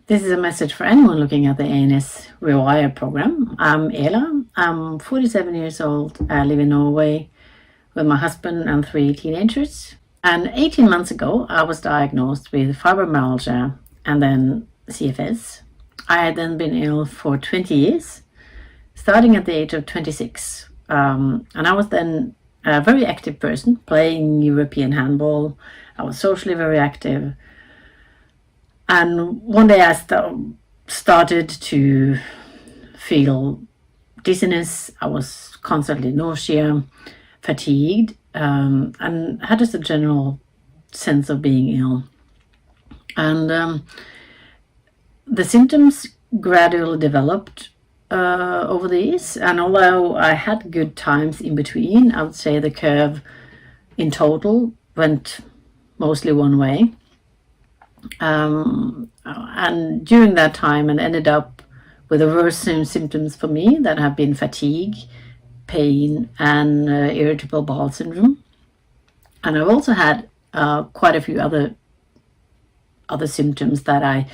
This is a message for anyone looking at the ANS REWIRE program. I'm Ela. I'm 47 years old. I live in Norway with my husband and 3 teenagers. And 18 months ago, I was diagnosed with fibromyalgia and then CFS. I had then been ill for 20 years, starting at the age of 26. And I was then a very active person, playing European handball. I was socially very active. And one day I started to feel dizziness. I was constantly nausea, fatigued, and had just a general sense of being ill. And the symptoms gradually developed over the years. And although I had good times in between, I would say the curve in total went mostly one way. And during that time, and ended up with the worst symptoms for me that have been fatigue, pain, and irritable bowel syndrome. And I've also had quite a few other symptoms that I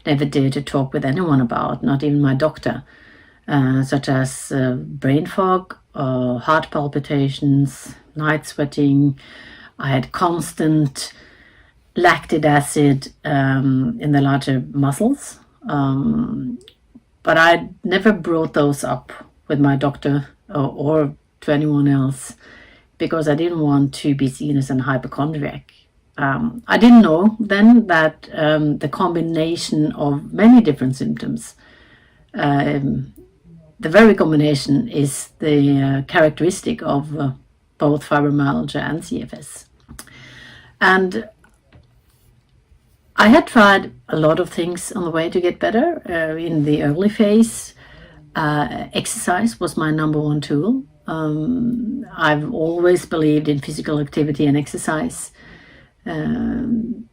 never dared to talk with anyone about, not even my doctor, such as brain fog, heart palpitations, night sweating. I had constant lactic acid in the larger muscles, but I never brought those up with my doctor or to anyone else because I didn't want to be seen as an hypochondriac. I didn't know then that the combination of many different symptoms, the very combination is the characteristic of both fibromyalgia and CFS. And I had tried a lot of things on the way to get better. In the early phase, exercise was my number one tool. I've always believed in physical activity and exercise to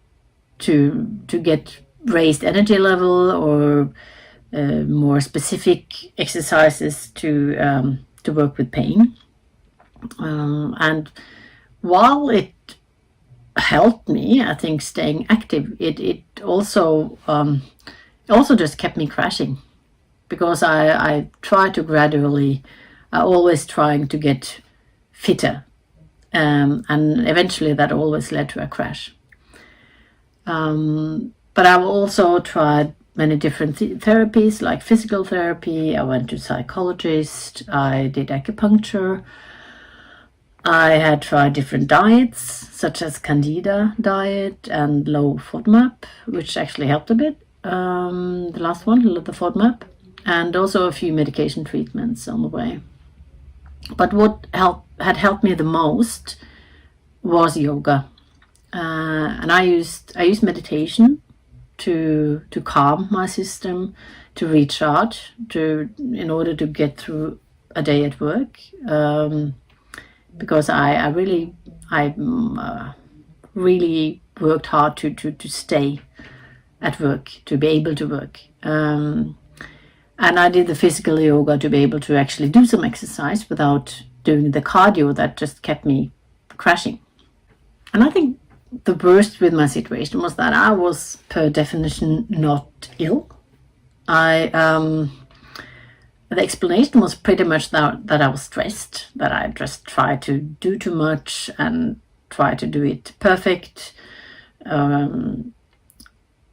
get raised energy level or more specific exercises to work with pain. And while it helped me, I think, staying active, it also just kept me crashing, because I try to gradually, always trying to get fitter, and eventually that always led to a crash. But I've also tried many different therapies, like physical therapy. I went to psychologist, I did acupuncture. I had tried different diets, such as Candida diet and low FODMAP, which actually helped a bit. The last one, the FODMAP, and also a few medication treatments on the way. But what had helped me the most was yoga, and I used meditation to calm my system, to recharge, in order to get through a day at work. Because I really worked hard to stay at work, to be able to work. And I did the physical yoga to be able to actually do some exercise without doing the cardio that just kept me crashing. And I think the worst with my situation was that I was, per definition, not ill. The explanation was pretty much that I was stressed, that I just tried to do too much and try to do it perfect. And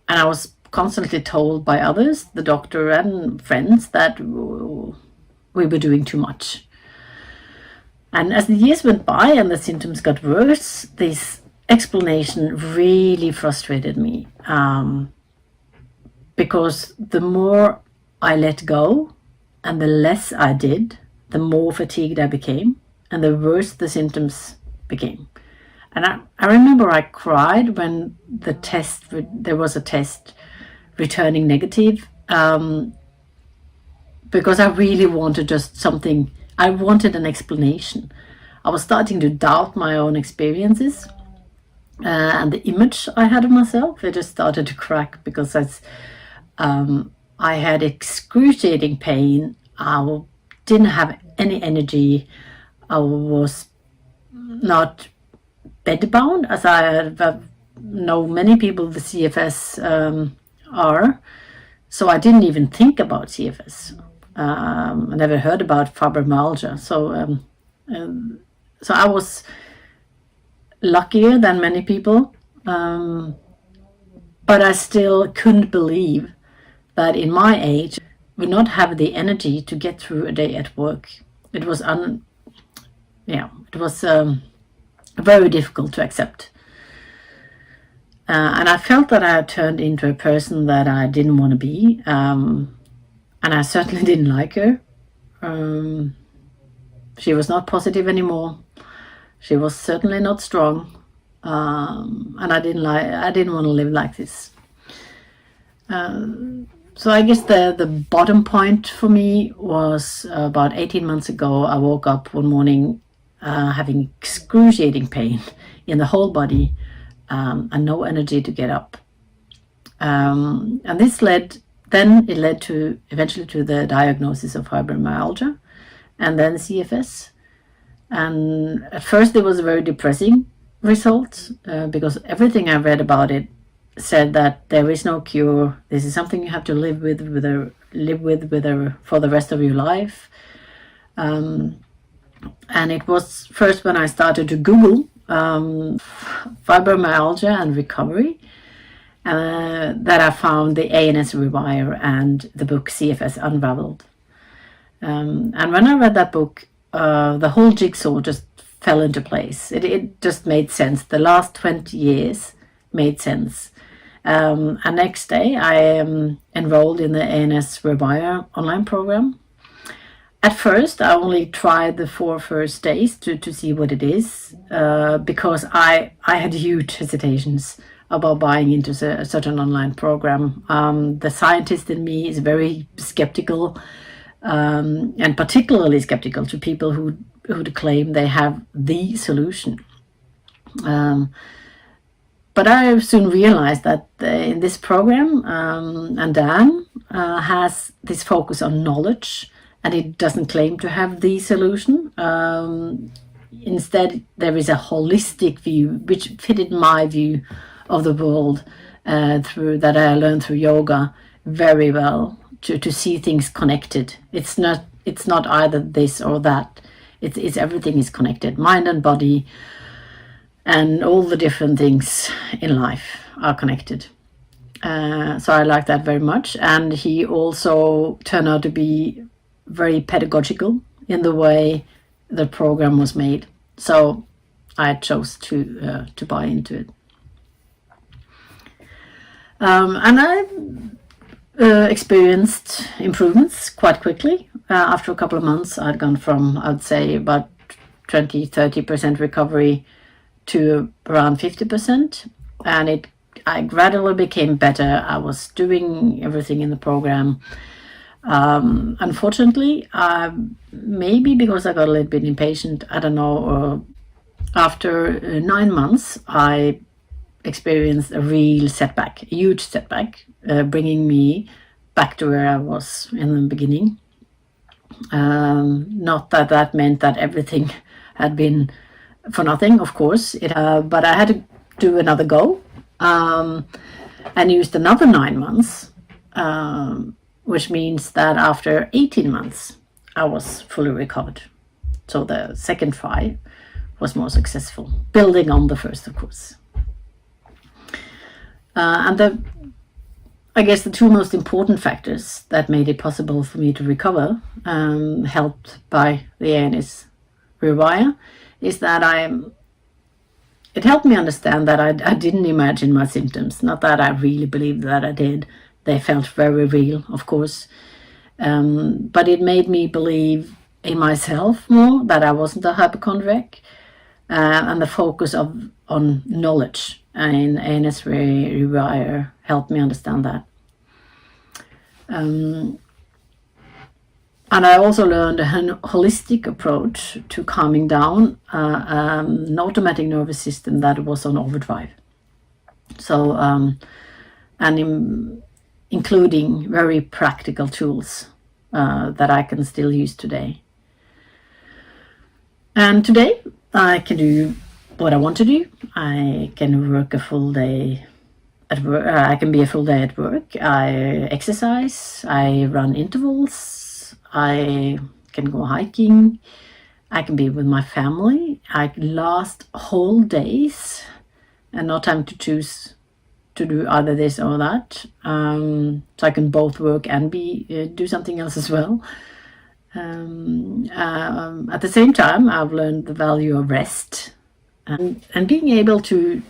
I was constantly told by others, the doctor and friends, that we were doing too much. And as the years went by and the symptoms got worse, this explanation really frustrated me, because the more I let go and the less I did, the more fatigued I became, and the worse the symptoms became. And I remember I cried when there was a test returning negative, because I really wanted just something. I wanted an explanation. I was starting to doubt my own experiences, and the image I had of myself. It just started to crack, because I had excruciating pain. I didn't have any energy. I was not bedbound, as I know many people with CFS are. So I didn't even think about CFS. I never heard about fibromyalgia. So I was luckier than many people, but I still couldn't believe that in my age would not have the energy to get through a day at work. It was very difficult to accept. And I felt that I had turned into a person that I didn't want to be, and I certainly didn't like her. She was not positive anymore. She was certainly not strong, and I didn't want to live like this. So I guess the bottom point for me was about 18 months ago. I woke up one morning having excruciating pain in the whole body, and no energy to get up. And this led eventually to the diagnosis of fibromyalgia and then CFS. And at first it was a very depressing result, because everything I read about it said that there is no cure. This is something you have to live with for the rest of your life. And it was first when I started to Google fibromyalgia and recovery that I found the ANS REWIRE and the book CFS Unravelled. And when I read that book, the whole jigsaw just fell into place. It just made sense. The last 20 years made sense. And next day I enrolled in the ANS REWIRE online program. At first, I only tried the 4 first days to see what it is, because I had huge hesitations about buying into such an online program. The scientist in me is very skeptical, and particularly skeptical to people who claim they have the solution. But I soon realized that in this program, and Dan has this focus on knowledge, and it doesn't claim to have the solution. Instead, there is a holistic view, which fitted my view of the world that I learned through yoga very well, to see things connected. It's not either this or that. It's everything is connected. Mind and body and all the different things in life are connected. So I like that very much. And he also turned out to be very pedagogical in the way the program was made. So I chose to buy into it. And I experienced improvements quite quickly. After a couple of months, I'd gone from, I'd say, about 20-30% recovery to around 50%. And I gradually became better. I was doing everything in the program. Unfortunately, maybe because I got a little bit impatient, I don't know, after 9 months, I experienced a real setback, a huge setback, bringing me back to where I was in the beginning. Not that meant that everything had been for nothing, of course, but I had to do another go, and used another 9 months, which means that after 18 months, I was fully recovered. So the second try was more successful, building on the first, of course. And I guess the 2 most important factors that made it possible for me to recover, helped by the ANS REWIRE, is that it helped me understand that I didn't imagine my symptoms. Not that I really believed that I did. They felt very real, of course. But it made me believe in myself more, that I wasn't a hypochondriac, and the focus on knowledge in ANS REWIRE helped me understand that. And I also learned a holistic approach to calming down an automatic nervous system that was on overdrive. So, including very practical tools that I can still use today. And today I can do what I want to do. I can work a full day at work, I can be a full day at work. I exercise, I run intervals, I can go hiking, I can be with my family. I can last whole days and not time to choose to do either this or that. So I can both work and do something else as well. At the same time, I've learned the value of rest, and being able to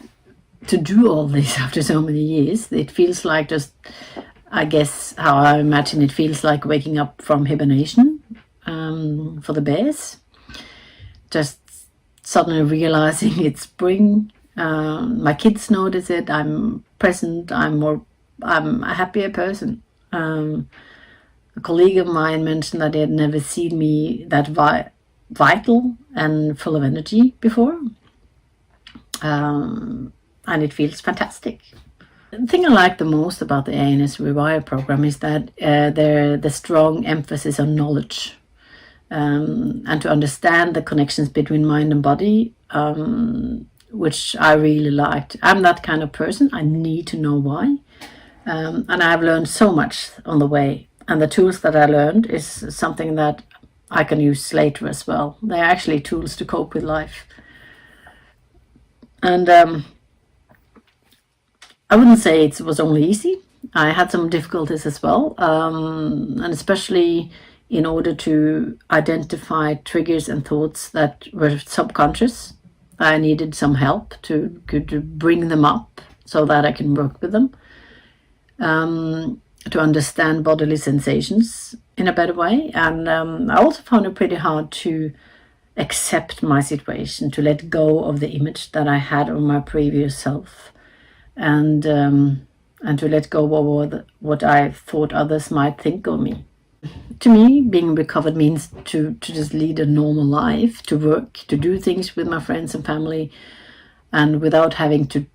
do all this after so many years, it feels like just, I guess how I imagine it feels like waking up from hibernation for the bears. Just suddenly realizing it's spring. My kids notice it. I'm present. I'm a happier person. A colleague of mine mentioned that he had never seen me that vital and full of energy before. And it feels fantastic. The thing I like the most about the ANS REWIRE program is that the strong emphasis on knowledge, and to understand the connections between mind and body, which I really liked. I'm that kind of person. I need to know why. And I've learned so much on the way. And the tools that I learned is something that I can use later as well. They're actually tools to cope with life. And I wouldn't say it was only easy. I had some difficulties as well, and especially in order to identify triggers and thoughts that were subconscious. I needed some help to bring them up so that I can work with them, to understand bodily sensations in a better way. And I also found it pretty hard to accept my situation, to let go of the image that I had of my previous self, and to let go of what I thought others might think of me. To me, being recovered means to just lead a normal life, to work, to do things with my friends and family, and without having to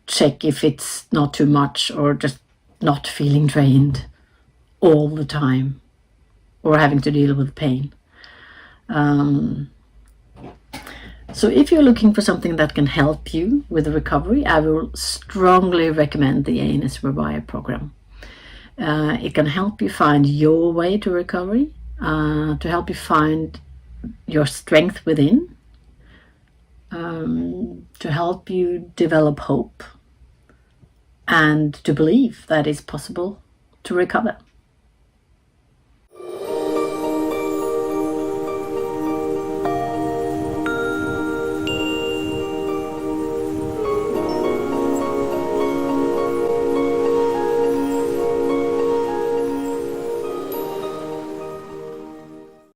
check if it's not too much, or just not feeling drained all the time, or having to deal with pain. So if you're looking for something that can help you with the recovery, I will strongly recommend the ANS REWIRE program. It can help you find your way to recovery, to help you find your strength within, to help you develop hope, and to believe that it's possible to recover.